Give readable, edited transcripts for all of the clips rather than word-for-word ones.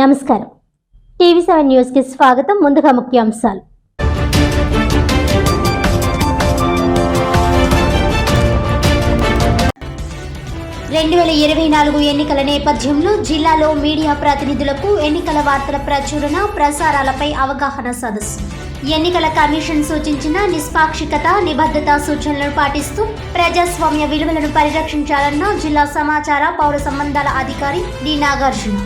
నమస్కారం. టీవీ7 న్యూస్ కి స్వాగతం. ముందుగా ముఖ్యాంశాలు. ఎన్నికల నేపథ్యంలో జిల్లాలో మీడియా ప్రతినిధులకు ఎన్నికల వార్తల ప్రచురణ ప్రసారాలపై అవగాహన సదస్సు. ఎన్నికల కమిషన్ సూచించిన నిష్పాక్షికత, నిబద్ధత సూచనలను పాటిస్తూ ప్రజాస్వామ్య విలువలను పరిరక్షించాలన్న జిల్లా సమాచార పౌర సంబంధాల అధికారి డి నాగార్జున.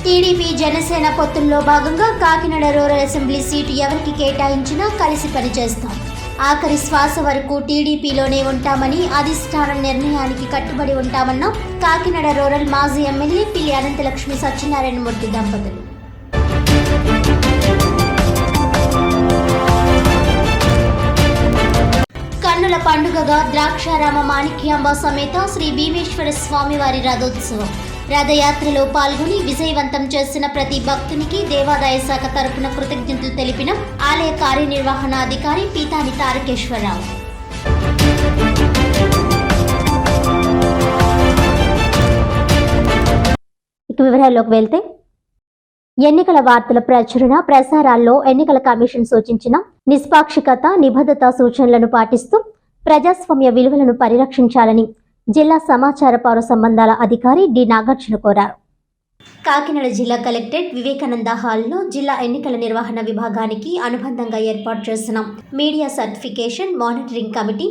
టీడీపీ జనసేన పొత్తుల్లో భాగంగా కాకినాడ రూరల్ అసెంబ్లీ సీటు ఎవరికి కేటాయించినా కలిసి పనిచేస్తాం. ఆఖరి శ్వాస వరకు టీడీపీలోనే ఉంటామని అధిష్టానం నిర్ణయానికి కట్టుబడి ఉంటామన్న కాకినాడ రూరల్ మాజీ ఎమ్మెల్యే పిల్లి అనంతలక్ష్మి సత్యనారాయణమూర్తి దంపతులు. కన్నుల పండుగగా ద్రాక్షారామ మాణిక్యాంబ సమేత శ్రీ భీమేశ్వర స్వామివారి రథోత్సవం. రథయాత్రలో పాల్గొని విజయవంతం చేసిన ప్రతి భక్తునికి దేవాదాయ శాఖ తరపున కృతజ్ఞతలు తెలిపిన ఆలయ కార్యనిర్వహణాధికారి పీతాని తారకేశ్వరరావు. ఇక వివరాల్లోకి వెళ్తే, ఎన్నికల వార్తల ప్రచురణ ప్రసారాల్లో ఎన్నికల కమిషన్ సూచించిన నిష్పాక్షికత, నిబద్ధత సూచనలను పాటిస్తూ ప్రజాస్వామ్య విలువలను పరిరక్షించాలని జిల్లా సమాచార పౌర సంబంధాల అధికారి డి నాగార్జున కోరారు. కాకినాడ జిల్లా కలెక్టరేట్ వివేకానంద హాల్లో జిల్లా ఎన్నికల నిర్వహణ విభాగానికి అనుబంధంగా ఏర్పాటు చేసిన media certification monitoring committee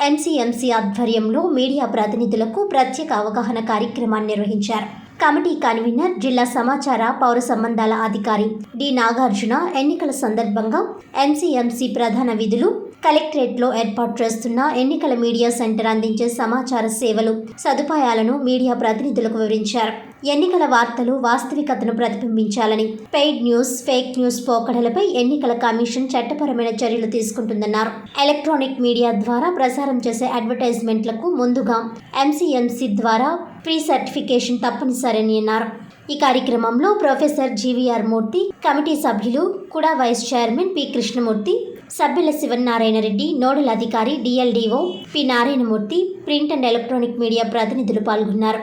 MCMC ఆధ్వర్యంలో మీడియా ప్రతినిధులకు ప్రత్యేక అవగాహన కార్యక్రమాన్ని నిర్వహించారు. కమిటీ కన్వీనర్ జిల్లా సమాచార పౌర సంబంధాల అధికారి డి నాగార్జున ఎన్నికల సందర్భంగా ఎంసీఎంసీ ప్రధాన విధులు, కలెక్టరేట్లో ఏర్పాటు చేస్తున్న ఎన్నికల మీడియా సెంటర్ అందించే సమాచార సేవలు, సదుపాయాలను మీడియా ప్రతినిధులకు వివరించారు. ఎన్నికల వార్తలు వాస్తవికతను ప్రతిబింబించాలని, పెయిడ్ న్యూస్, ఫేక్ న్యూస్ పోకడలపై ఎన్నికల కమిషన్ చట్టపరమైన చర్యలు తీసుకుంటుందన్నారు. ఎలక్ట్రానిక్ మీడియా ద్వారా ప్రసారం చేసే అడ్వర్టైజ్మెంట్లకు ముందుగా ఎంసీఎంసీ ద్వారా ప్రీ సర్టిఫికేషన్ తప్పనిసరని అన్నారు. ఈ కార్యక్రమంలో ప్రొఫెసర్ జీవీఆర్ మూర్తి, కమిటీ సభ్యులు, కుడా వైస్ చైర్మన్ పి కృష్ణమూర్తి, సభ్యుల శివనారాయణ రెడ్డి, నోడల్ అధికారి DLDO P Narayanamurthy, print and electronic media ప్రతినిధులు పాల్గొన్నారు.